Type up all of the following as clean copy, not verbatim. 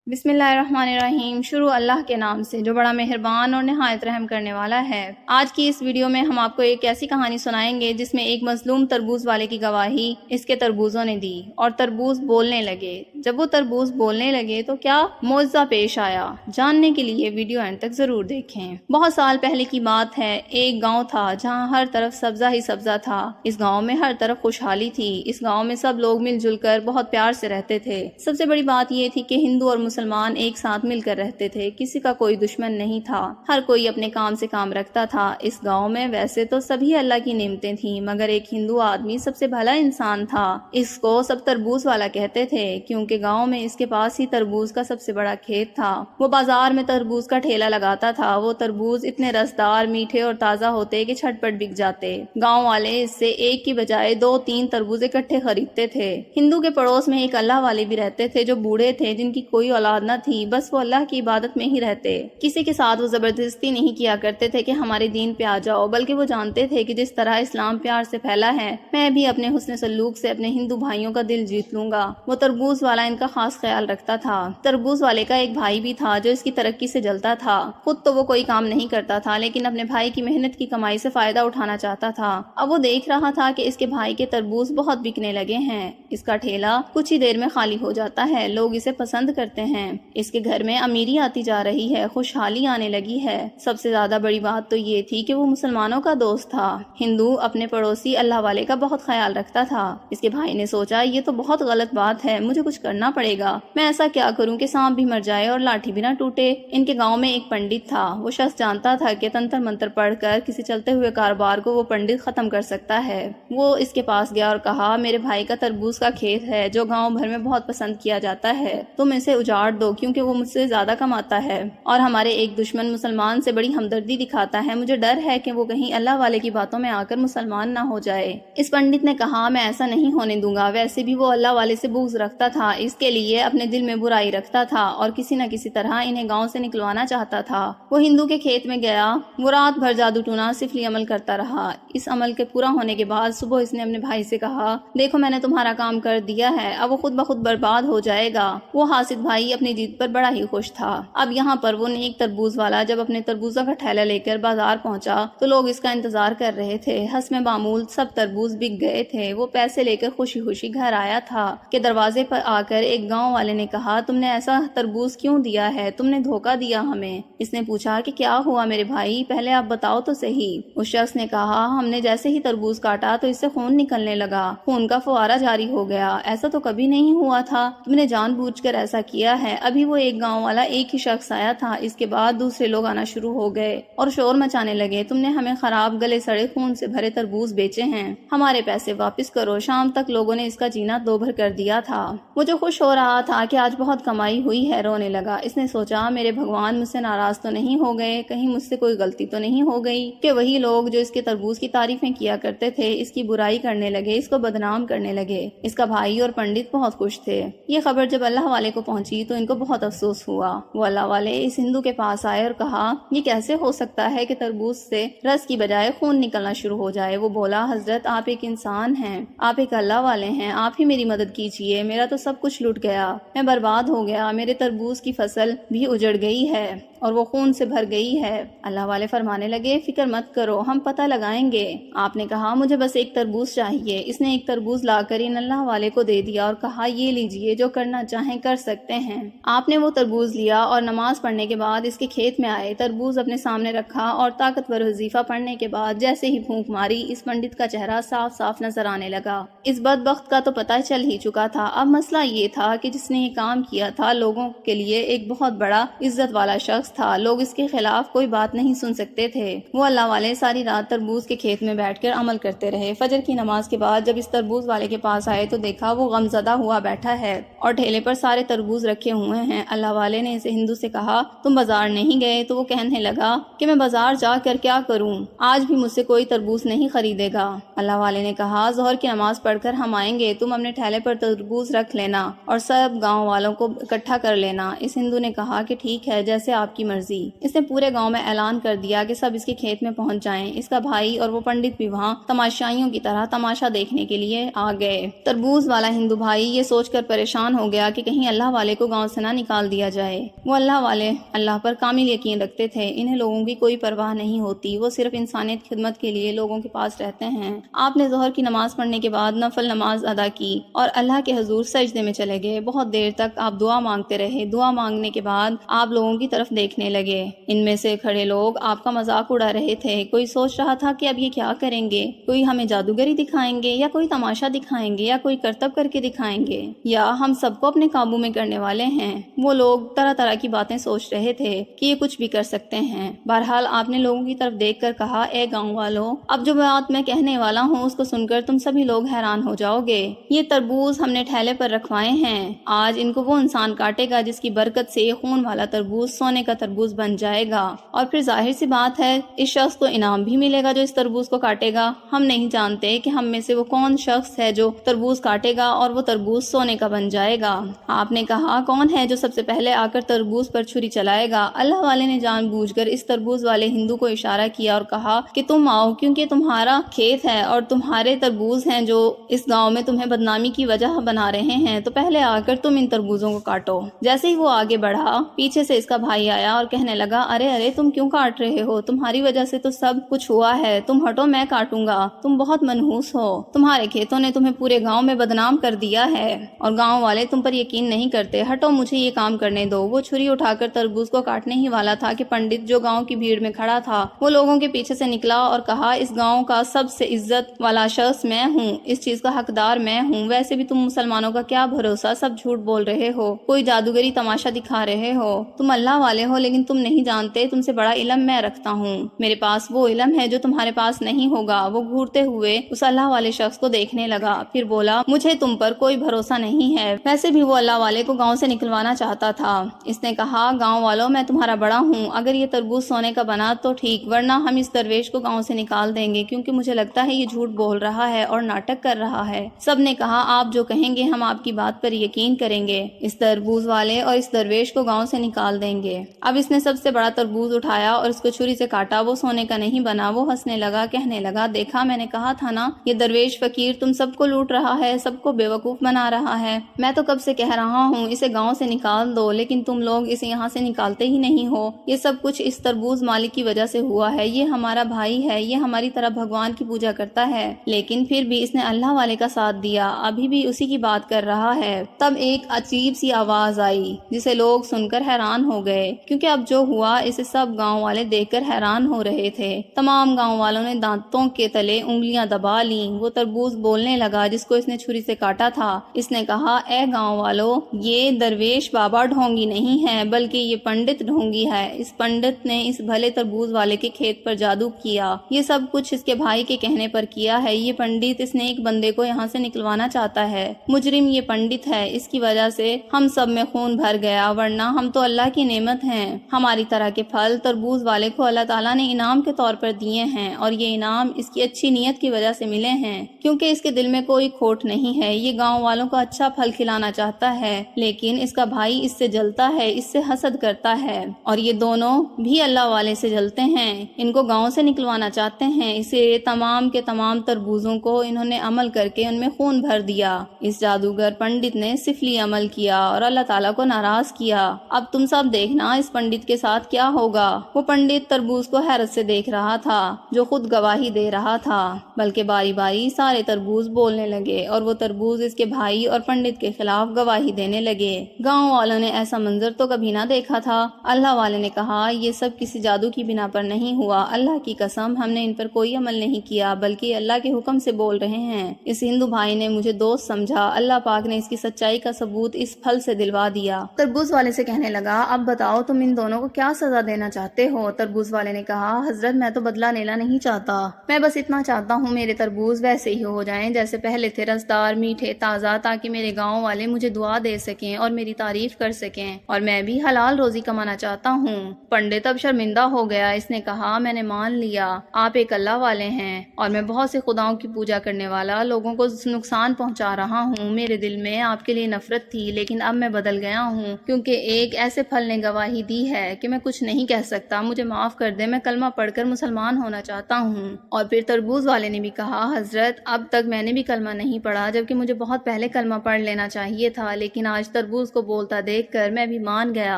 بسم اللہ الرحمن الرحیم۔ شروع اللہ کے نام سے جو بڑا مہربان اور نہایت رحم کرنے والا ہے۔ آج کی اس ویڈیو میں ہم آپ کو ایک ایسی کہانی سنائیں گے جس میں ایک مظلوم تربوز والے کی گواہی اس کے تربوزوں نے دی اور تربوز بولنے لگے۔ جب وہ تربوز بولنے لگے تو کیا معجزہ پیش آیا، جاننے کے لیے ویڈیو اینڈ تک ضرور دیکھیں۔ بہت سال پہلے کی بات ہے، ایک گاؤں تھا جہاں ہر طرف سبزہ ہی سبزہ تھا۔ اس گاؤں میں ہر طرف خوشحالی تھی۔ اس گاؤں میں سب لوگ مل جل کر بہت پیار سے رہتے تھے۔ سب سے بڑی بات یہ تھی کہ ہندو اور مسلمان ایک ساتھ مل کر رہتے تھے، کسی کا کوئی دشمن نہیں تھا، ہر کوئی اپنے کام سے کام رکھتا تھا۔ اس گاؤں میں ویسے تو سبھی اللہ کی نعمتیں تھیں، مگر ایک ہندو آدمی سب سے بھلا انسان تھا۔ اس کو سب تربوز والا کہتے تھے کیونکہ گاؤں میں اس کے پاس ہی تربوز کا سب سے بڑا کھیت تھا۔ وہ بازار میں تربوز کا ٹھیلا لگاتا تھا۔ وہ تربوز اتنے رسدار، میٹھے اور تازہ ہوتے کہ جھٹ پٹ بک جاتے۔ گاؤں والے اس سے ایک کی بجائے 2-3 تربوز اکٹھے خریدتے تھے۔ ہندو کے پڑوس میں ایک اللہ والے بھی رہتے تھے جو بوڑھے تھے، جن کی کوئی اولاد نہ تھی، بس وہ اللہ کی عبادت میں ہی رہتے۔ کسی کے ساتھ وہ زبردستی نہیں کیا کرتے تھے کہ ہمارے دین پہ آ جاؤ، بلکہ وہ جانتے تھے کہ جس طرح اسلام پیار سے پھیلا ہے، میں بھی اپنے حسن سلوک سے اپنے ہندو بھائیوں کا دل جیت لوں گا۔ وہ تربوز والا ان کا خاص خیال رکھتا تھا۔ تربوز والے کا ایک بھائی بھی تھا جو اس کی ترقی سے جلتا تھا۔ خود تو وہ کوئی کام نہیں کرتا تھا، لیکن اپنے بھائی کی محنت کی کمائی سے فائدہ اٹھانا چاہتا تھا۔ اب وہ دیکھ رہا تھا کہ اس کے بھائی کے تربوز بہت بکنے لگے ہیں۔ اس کا ٹھیلا کچھ ہی دیر میں خالی ہو جاتا ہے، لوگ اسے پسند کرتے ہیں۔ اس کے گھر میں امیری آتی جا رہی ہے، خوشحالی آنے لگی ہے۔ سب سے زیادہ بڑی بات تو یہ تھی کہ وہ مسلمانوں کا دوست تھا۔ ہندو اپنے پڑوسی اللہ والے کا بہت خیال رکھتا تھا۔ اس کے بھائی نے سوچا یہ تو بہت غلط بات ہے، مجھے کچھ کرنا پڑے گا۔ میں ایسا کیا کروں کہ سانپ بھی مر جائے اور لاٹھی بھی نہ ٹوٹے۔ ان کے گاؤں میں ایک پنڈت تھا۔ وہ شخص جانتا تھا کہ تنتر منتر پڑھ کر کسی چلتے ہوئے کاروبار کو وہ پنڈت ختم کر سکتا ہے۔ وہ اس کے پاس گیا اور کہا، میرے بھائی کا تربوز کا کھیت ہے جو گاؤں بھر میں بہت پسند کیا جاتا ہے، تم اسے اجاڑ دو کیونکہ وہ مجھ سے زیادہ کماتا ہے اور ہمارے ایک دشمن مسلمان سے بڑی ہمدردی دکھاتا ہے۔ مجھے ڈر ہے کہ وہ کہیں اللہ والے کی باتوں میں آ کر مسلمان نہ ہو جائے۔ اس پنڈت نے کہا، میں ایسا نہیں ہونے دوں گا۔ ویسے بھی وہ اللہ والے سے بغض رکھتا تھا، اس کے لیے اپنے دل میں برائی رکھتا تھا اور کسی نہ کسی طرح انہیں گاؤں سے نکلوانا چاہتا تھا۔ وہ ہندو کے کھیت میں گیا۔ وہ رات بھر جادو ٹونا سفلی عمل کرتا رہا۔ اس عمل کے پورا ہونے کے بعد صبح اس نے اپنے بھائی سے کہا، دیکھو میں نے تمہارا کام کر دیا ہے، اب وہ خود بخود برباد ہو جائے گا۔ وہ حاسد بھائی اپنی جیت پر بڑا ہی خوش تھا۔ اب یہاں پر وہ نیک تربوز والا جب اپنے تربوزوں کا ٹھیلا لے کر بازار پہنچا تو لوگ اس کا انتظار کر رہے تھے۔ حسب معمول سب تربوز بک گئے تھے۔ وہ پیسے لے کر خوشی خوشی گھر آیا تھا کہ دروازے پر آ کر ایک گاؤں والے نے کہا، تم نے ایسا تربوز کیوں دیا ہے؟ تم نے دھوکہ دیا ہمیں۔ اس نے پوچھا کہ کیا ہوا میرے بھائی، پہلے آپ بتاؤ تو صحیح۔ اس شخص نے کہا، ہم نے جیسے ہی تربوز کاٹا تو اس سے خون نکلنے لگا، خون کا فوارہ جاری ہو گیا۔ ایسا تو کبھی نہیں ہوا تھا، تم نے جان بوجھ کر ایسا کیا ہے۔ ابھی وہ ایک گاؤں والا ایک ہی شخص آیا تھا، اس کے بعد دوسرے لوگ آنا شروع ہو گئے اور شور مچانے لگے، تم نے ہمیں خراب گلے سڑے خون سے بھرے تربوز بیچے ہیں، ہمارے پیسے واپس کرو۔ شام تک لوگوں نے اس کا جینا دو بھر کر دیا تھا۔ وہ جو خوش ہو رہا تھا کہ آج بہت کمائی ہوئی ہے، رونے لگا۔ اس نے سوچا، میرے بھگوان مجھ سے ناراض تو نہیں ہو گئے، کہیں مجھ سے کوئی غلطی تو نہیں ہو گئی کہ وہی لوگ جو اس کے تربوز کی تعریفیں کیا کرتے تھے اس کی برائی کرنے لگے، اس کو بدنام کرنے لگے۔ اس کا بھائی اور پنڈت بہت خوش تھے۔ یہ خبر جب اللہ والے کو پہنچی تو ان کو بہت افسوس ہوا۔ وہ اللہ والے اس ہندو کے پاس آئے اور کہا، یہ کیسے ہو سکتا ہے کہ تربوز سے رس کی بجائے خون نکلنا شروع ہو جائے؟ وہ بولا، حضرت آپ ایک انسان ہیں، آپ ایک اللہ والے ہیں، آپ ہی میری مدد کیجیے، میرا تو سب کچھ لٹ گیا، میں برباد ہو گیا، میرے تربوز کی فصل بھی اجڑ گئی ہے اور وہ خون سے بھر گئی ہے۔ اللہ والے فرمانے لگے، فکر مت کرو، ہم پتہ لگائیں گے۔ آپ نے کہا، مجھے بس ایک تربوز چاہیے۔ اس نے ایک تربوز لا کر ان اللہ والے کو دے دیا اور کہا، یہ لیجیے، جو کرنا چاہیں کر سکتے ہیں۔ آپ نے وہ تربوز لیا اور نماز پڑھنے کے بعد اس کے کھیت میں آئے، تربوز اپنے سامنے رکھا اور طاقتور وظیفہ پڑھنے کے بعد جیسے ہی پھونک ماری، اس پنڈت کا چہرہ صاف صاف نظر آنے لگا۔ اس بدبخت کا تو پتہ چل ہی چکا تھا۔ اب مسئلہ یہ تھا کہ جس نے یہ کام کیا تھا لوگوں کے لیے ایک بہت بڑا عزت والا شخص تھا، لوگ اس کے خلاف کوئی بات نہیں سن سکتے تھے۔ وہ اللہ والے ساری رات تربوز کے کھیت میں بیٹھ کر عمل کرتے رہے۔ فجر کی نماز کے بعد جب اس تربوز والے کے پاس آئے تو دیکھا وہ غمزدہ ہوا بیٹھا ہے اور ٹھیلے پر سارے تربوز رکھے ہوئے ہیں۔ اللہ والے نے اسے ہندو سے کہا، تم بازار نہیں گئے؟ تو وہ کہنے لگا کہ میں بازار جا کر کیا کروں، آج بھی مجھ سے کوئی تربوز نہیں خریدے گا۔ اللہ والے نے کہا، ظہر کی نماز پڑھ کر ہم آئیں گے، تم اپنے ٹھیلے پر تربوز رکھ لینا اور سب گاؤں والوں کو اکٹھا کر لینا۔ اس ہندو نے کہا کہ ٹھیک ہے، جیسے آپ کی مرضی۔ اس نے پورے گاؤں میں اعلان کر دیا کہ سب اس کے کھیت میں پہنچ جائیں۔ اس کا بھائی اور وہ پنڈت بھی وہاں تماشائیوں کی طرح تماشا دیکھنے کے لیے آ گئے۔ تربوز والا ہندو بھائی یہ سوچ کر پریشان ہو گیا کہ کہیں اللہ والے کو گاؤں سے نہ نکال دیا جائے۔ وہ اللہ والے اللہ پر کامل یقین رکھتے تھے، انہیں لوگوں کی کوئی پرواہ نہیں ہوتی، وہ صرف انسانیت کی خدمت کے لیے لوگوں کے پاس رہتے ہیں۔ آپ نے ظہر کی نماز پڑھنے کے بعد نفل نماز ادا کی اور اللہ کے حضور سجدے میں چلے گئے۔ بہت دیر تک آپ دعا مانگتے رہے۔ دعا مانگنے کے بعد آپ لوگوں کی طرف دیکھنے لگے۔ ان میں سے کھڑے لوگ آپ کا مذاق اڑا رہے تھے۔ کوئی سوچ رہا تھا کہ اب یہ کیا کریں گے، کوئی ہمیں جادوگری دکھائیں گے یا کوئی تماشا دکھائیں گے یا کوئی کرتب کر کے دکھائیں گے یا ہم سب کو اپنے قابو میں کرنے والے ہیں۔ وہ لوگ طرح طرح کی باتیں سوچ رہے تھے کہ یہ کچھ بھی کر سکتے ہیں۔ بہرحال آپ نے لوگوں کی طرف دیکھ کر کہا، اے گاؤں والوں، اب جو بات میں کہنے والا ہوں اس کو سن کر تم سبھی لوگ حیران ہو جاؤ گے۔ یہ تربوز ہم نے ٹھیلے پر رکھوائے ہیں، آج ان کو وہ انسان کاٹے گا جس کی برکت سے یہ خون والا تربوز سونے کا تربوز بن جائے گا، اور پھر ظاہر سی بات ہے اس شخص کو انعام بھی ملے گا جو اس تربوز کو کاٹے گا۔ ہم نہیں جانتے کہ ہم میں سے وہ کون شخص ہے جو تربوز کاٹے گا اور وہ تربوز سونے کا بن جائے گا۔ آپ نے کہا، کون ہے جو سب سے پہلے آ کر تربوز پر چھری چلائے گا؟ اللہ والے نے جان بوجھ کر اس تربوز والے ہندو کو اشارہ کیا اور کہا کہ تم آؤ، کیونکہ تمہارا کھیت ہے اور تمہارے تربوز ہیں جو اس گاؤں میں تمہیں بدنامی کی وجہ بنا رہے ہیں، تو پہلے آ کر تم ان تربوزوں کو کاٹو۔ جیسے ہی وہ آگے بڑھا، پیچھے سے اس کا بھائی آیا اور کہنے لگا، ارے ارے تم کیوں کاٹ رہے ہو؟ تمہاری وجہ سے تو سب کچھ ہوا ہے، تم ہٹو میں کاٹوں گا، تم بہت منحوس ہو، تمہارے کھیتوں نے تمہیں پورے گاؤں میں بدنام کر دیا ہے اور گاؤں والے تم پر یقین نہیں کرتے، ہٹو مجھے یہ کام کرنے دو۔ وہ چھری اٹھا کر تربوز کو کاٹنے ہی والا تھا کہ پنڈت جو گاؤں کی بھیڑ میں کھڑا تھا وہ لوگوں کے پیچھے سے نکلا اور کہا، اس گاؤں کا سب سے عزت والا شخص میں ہوں، اس چیز کا حقدار میں ہوں، ویسے بھی تم مسلمانوں کا کیا بھروسہ، سب جھوٹ بول رہے ہو، کوئی جادوگری تماشا دکھا رہے ہو، تم اللہ والے ہو لیکن تم نہیں جانتے تم سے بڑا علم میں رکھتا ہوں، میرے پاس وہ علم ہے جو تمہارے پاس نہیں ہوگا۔ وہ گھورتے ہوئے اس اللہ والے شخص کو دیکھنے لگا، پھر بولا، مجھے تم پر کوئی بھروسہ نہیں ہے۔ ویسے بھی وہ اللہ والے کو گاؤں سے نکلوانا چاہتا تھا۔ اس نے کہا، گاؤں والوں میں تمہارا بڑا ہوں، اگر یہ تربوز سونے کا بنا تو ٹھیک، ورنہ ہم اس درویش کو گاؤں سے نکال دیں گے، کیونکہ مجھے لگتا ہے یہ جھوٹ بول رہا ہے اور ناٹک کر رہا ہے۔ سب نے کہا، آپ جو کہیں گے ہم آپ کی بات پر یقین کریں گے، اس تربوز والے اور اس درویش کو گاؤں سے نکال دیں گے۔ اب اس نے سب سے بڑا تربوز اٹھایا اور اس کو چھری سے کاٹا، وہ سونے کا نہیں بنا۔ وہ ہنسنے لگا، کہنے لگا، دیکھا میں نے کہا تھا نا، یہ درویش فقیر تم سب کو لوٹ رہا ہے، سب کو بیوقوف بنا رہا ہے، میں تو کب سے کہہ رہا ہوں اسے گاؤں سے نکال دو، لیکن تم لوگ اسے یہاں سے نکالتے ہی نہیں ہو۔ یہ سب کچھ اس تربوز مالک کی وجہ سے ہوا ہے، یہ ہمارا بھائی ہے، یہ ہماری طرح بھگوان کی پوجا کرتا ہے، لیکن پھر بھی اس نے اللہ والے کا ساتھ دیا، ابھی بھی اسی کی بات کر رہا ہے۔ تب ایک عجیب سی آواز آئی جسے لوگ سن کر حیران ہو گئے، کیونکہ اب جو ہوا اسے سب گاؤں والے دیکھ کر حیران ہو رہے تھے۔ تمام گاؤں والوں نے دانتوں کے تلے انگلیاں دبا لیں۔ وہ تربوز بولنے لگا جس کو اس نے چھری سے کاٹا تھا۔ اس نے کہا، اے گاؤں والو، یہ درویش بابا ڈھونگی نہیں ہے بلکہ یہ پنڈت ڈھونگی ہے۔ اس پنڈت نے اس بھلے تربوز والے کے کھیت پر جادو کیا، یہ سب کچھ اس کے بھائی کے کہنے پر کیا ہے۔ یہ پنڈت اس نے ایک بندے کو یہاں سے نکلوانا چاہتا ہے، مجرم یہ پنڈت ہے، اس کی وجہ سے ہم سب میں خون بھر گیا، ورنہ ہم تو اللہ کی نعمت ہیں۔ ہماری طرح کے پھل تربوز والے کو اللہ تعالیٰ نے انعام کے طور پر دیے ہیں، اور یہ انعام اس کی اچھی نیت کی وجہ سے ملے ہیں، کیونکہ اس کے دل میں کوئی کھوٹ نہیں ہے۔ یہ گاؤں والوں کو اچھا پھل کھلانا چاہتا ہے، لیکن اس کا بھائی اس سے جلتا ہے، اس سے حسد کرتا ہے، اور یہ دونوں بھی اللہ والے سے جلتے ہیں، ان کو گاؤں سے نکلوانا چاہتے ہیں۔ اسے تمام کے تمام تربوزوں کو انہوں نے عمل کر کے ان میں خون بھر دیا۔ اس جادوگر پنڈت نے سفلی عمل کیا اور اللہ تعالیٰ کو ناراض کیا۔ اب تم سب دیکھنا اس پنڈت کے ساتھ کیا ہوگا۔ وہ پنڈت تربوز کو حیرت سے دیکھ رہا تھا جو خود گواہی دے رہا تھا، بلکہ باری باری سارے تربوز بولنے لگے اور وہ تربوز اس کے بھائی اور پنڈت کے خلاف گواہی دینے لگے۔ گاؤں والوں نے ایسا منظر تو کبھی نہ دیکھا تھا۔ اللہ والے نے کہا، یہ سب کسی جادو کی بنا پر نہیں ہوا، اللہ کی قسم ہم نے ان پر کوئی عمل نہیں کیا بلکہ اللہ کے حکم سے بول رہے ہیں۔ اس ہندو بھائی نے مجھے دوست سمجھا، اللہ پاک نے اس کی سچائی کا ثبوت اس پھل سے دلوا دیا۔ تربوز والے سے کہنے لگا، اب بتاؤ تم ان دونوں کو کیا سزا دینا چاہتے ہو؟ تربوز والے نے کہا، حضرت میں تو بدلہ لینا نہیں چاہتا، میں بس اتنا چاہتا ہوں میرے تربوز ویسے ہی ہو جائیں جیسے پہلے تھے، رسدار، میٹھے، تازہ، تاکہ میرے گاؤں والے مجھے دعا دے سکیں اور میری تعریف کر سکیں، اور میں بھی حلال روزی کمانا چاہتا ہوں۔ پنڈت اب شرمندہ ہو گیا، اس نے کہا، میں نے مان لیا، آپ ایک اللہ والے ہیں اور میں بہت سے خداؤں کی پوجا کرنے والا لوگوں کو نقصان پہنچا رہا ہوں، میرے دل میں آپ کے لیے نفرت تھی لیکن اب میں بدل گیا ہوں، کیونکہ ایک ایسے پھل نے گواہی دی ہے کہ میں کچھ نہیں کہہ سکتا، مجھے معاف کر دے، میں کلمہ پڑھ کر مسلمان ہونا چاہتا ہوں۔ اور پھر تربوز والے نے بھی کہا، حضرت اب تک میں نے بھی کلمہ نہیں پڑھا جبکہ مجھے بہت پہلے کلمہ پڑھ لینا چاہیے تھا، لیکن آج تربوز تربوز کو بولتا دیکھ کر میں بھی مان گیا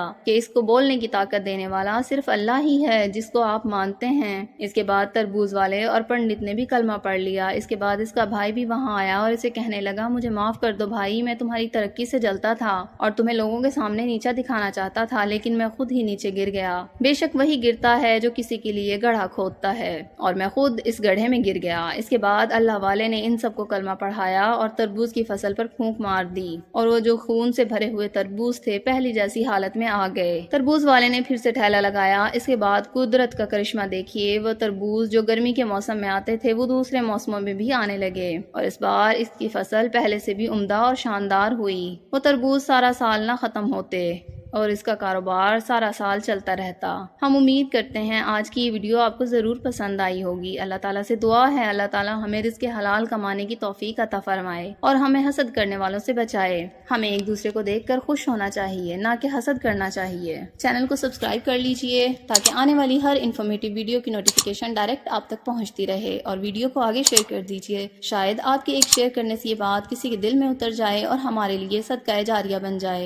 کہ اس کو بولنے کی طاقت دینے والا صرف اللہ ہی ہے جس کو آپ مانتے ہیں۔ اس کے بعد تربوز والے اور پنڈت نے بھی کلمہ پڑھ لیا۔ اس کے بعد اس کا بھائی بھی وہاں آیا اور اسے کہنے لگا مجھے معاف کر دو بھائی، میں تمہاری ترقی سے جلتا تھا اور تمہیں لوگوں کے سامنے نیچا دکھانا چاہتا تھا، لیکن میں خود ہی نیچے گر گیا۔ بے شک وہی گرتا ہے جو کسی کے لیے گڑھا کھودتا ہے، اور میں خود اس گڑھے میں گر گیا۔ اس کے بعد اللہ والے نے ان سب کو کلمہ پڑھایا اور تربوز کی فصل پر پھونک مار دی، اور وہ جو خون سے بھرے ہوئے تربوز تھے پہلی جیسی حالت میں آ گئے۔ تربوز والے نے پھر سے ٹھیلا لگایا۔ اس کے بعد قدرت کا کرشمہ دیکھیے، وہ تربوز جو گرمی کے موسم میں آتے تھے وہ دوسرے موسموں میں بھی آنے لگے، اور اس بار اس کی فصل پہلے سے بھی عمدہ اور شاندار ہوئی۔ وہ تربوز سارا سال نہ ختم ہوتے اور اس کا کاروبار سارا سال چلتا رہتا۔ ہم امید کرتے ہیں آج کی یہ ویڈیو آپ کو ضرور پسند آئی ہوگی۔ اللہ تعالیٰ سے دعا ہے اللہ تعالیٰ ہمیں رزق حلال کمانے کی توفیق عطا فرمائے اور ہمیں حسد کرنے والوں سے بچائے۔ ہمیں ایک دوسرے کو دیکھ کر خوش ہونا چاہیے، نہ کہ حسد کرنا چاہیے۔ چینل کو سبسکرائب کر لیجئے تاکہ آنے والی ہر انفارمیٹیو ویڈیو کی نوٹیفیکیشن ڈائریکٹ آپ تک پہنچتی رہے، اور ویڈیو کو آگے شیئر کر دیجئے۔ شاید آپ کے ایک شیئر کرنے سے یہ بات کسی کے دل میں اتر جائے اور ہمارے لیے صدقہ جاریہ بن جائے۔